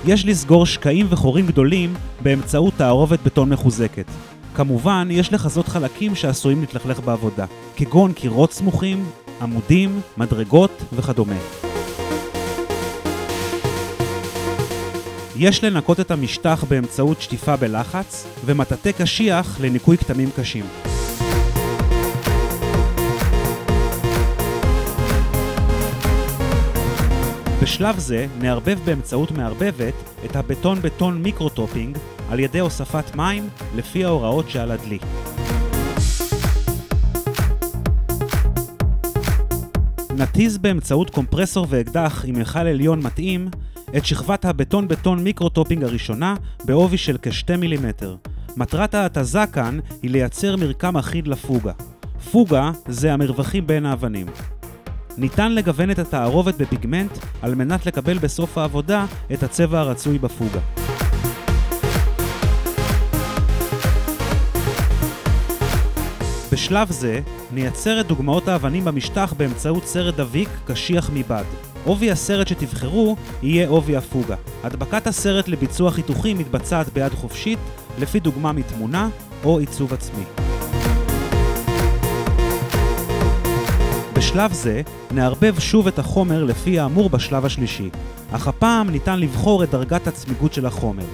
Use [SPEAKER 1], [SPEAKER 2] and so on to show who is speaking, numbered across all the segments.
[SPEAKER 1] יש לסגור שקעים וחורים גדולים באמצעות תערובת בטון מחוזקת. כמובן, יש לחזות חלקים שעשויים להתלכלך בעבודה, כגון קירות סמוכים, עמודים, מדרגות וכדומה. יש לנקות את המשטח באמצעות שטיפה בלחץ ומטאטא קשיח לניקוי כתמים קשים. בשלב זה נערבב באמצעות מערבבת את הבטון בטון מיקרוטופינג על ידי הוספת מים לפי ההוראות שעל הדלי. נתיז באמצעות קומפרסור ואקדח עם מיכל עליון מתאים את שכבת הבטון בטון מיקרוטופינג הראשונה בעובי של כ2 מילימטר. מטרת ההתזה כאן היא לייצר מרקם אחיד לפוגה. פוגה זה המרווחים בין האבנים. ניתן לגוון את התערובת בפיגמנט על מנת לקבל בסוף העבודה את הצבע הרצוי בפוגה. בשלב זה נייצר את דוגמאות האבנים במשטח באמצעות סרט דביק קשיח מבד. עובי הסרט שתבחרו יהיה עובי הפוגה. הדבקת הסרט לביצוע חיתוכים מתבצעת ביד חופשית לפי דוגמה מתמונה או עיצוב עצמי. בשלב זה נערבב שוב את החומר לפי האמור בשלב השלישי, אך הפעם ניתן לבחור את דרגת הצמיגות של החומר.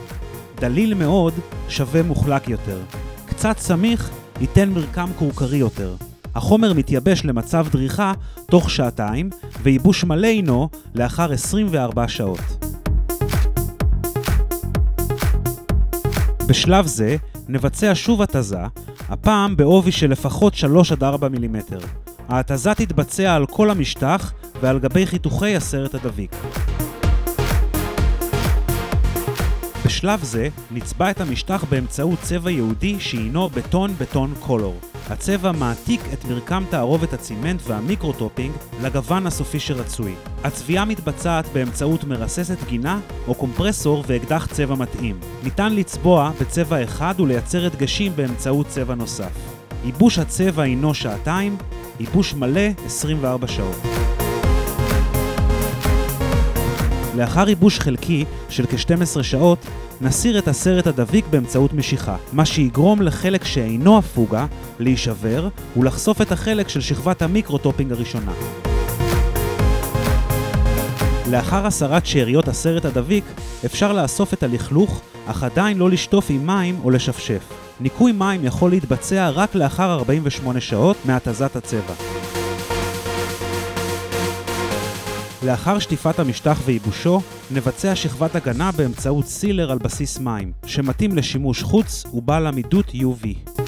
[SPEAKER 1] דליל מאוד שווה מוחלק יותר. קצת סמיך ייתן מרקם קורקרי יותר. החומר מתייבש למצב דריכה תוך שעתיים, וייבוש מלא הינו לאחר 24 שעות. בשלב זה נבצע שוב התזה, הפעם בעובי של לפחות 3-4 מילימטר. ההתזה תתבצע על כל המשטח ועל גבי חיתוכי הסרט הדביק. בשלב זה נצבע את המשטח באמצעות צבע ייעודי שהינו בטון קולור. הצבע מעתיק את מרקם תערובת הצימנט והמיקרוטופינג לגוון הסופי שרצוי. הצביעה מתבצעת באמצעות מרססת גינה או קומפרסור ואקדח צבע מתאים. ניתן לצבוע בצבע אחד ולייצר הדגשים באמצעות צבע נוסף. ייבוש הצבע הינו שעתיים, ייבוש מלא 24 שעות. לאחר ייבוש חלקי של כ-12 שעות, נסיר את הסרט הדביק באמצעות משיכה, מה שיגרום לחלק שאינו הפוגה להישבר ולחשוף את החלק של שכבת המיקרוטופינג הראשונה. לאחר הסרת שאריות הסרט הדביק, אפשר לאסוף את הלכלוך, אך עדיין לא לשטוף עם מים או לשפשף. ניקוי מים יכול להתבצע רק לאחר 48 שעות מהתזת הצבע. לאחר שטיפת המשטח וייבושו, נבצע שכבת הגנה באמצעות סילר על בסיס מים, שמתאים לשימוש חוץ ובעל עמידות UV.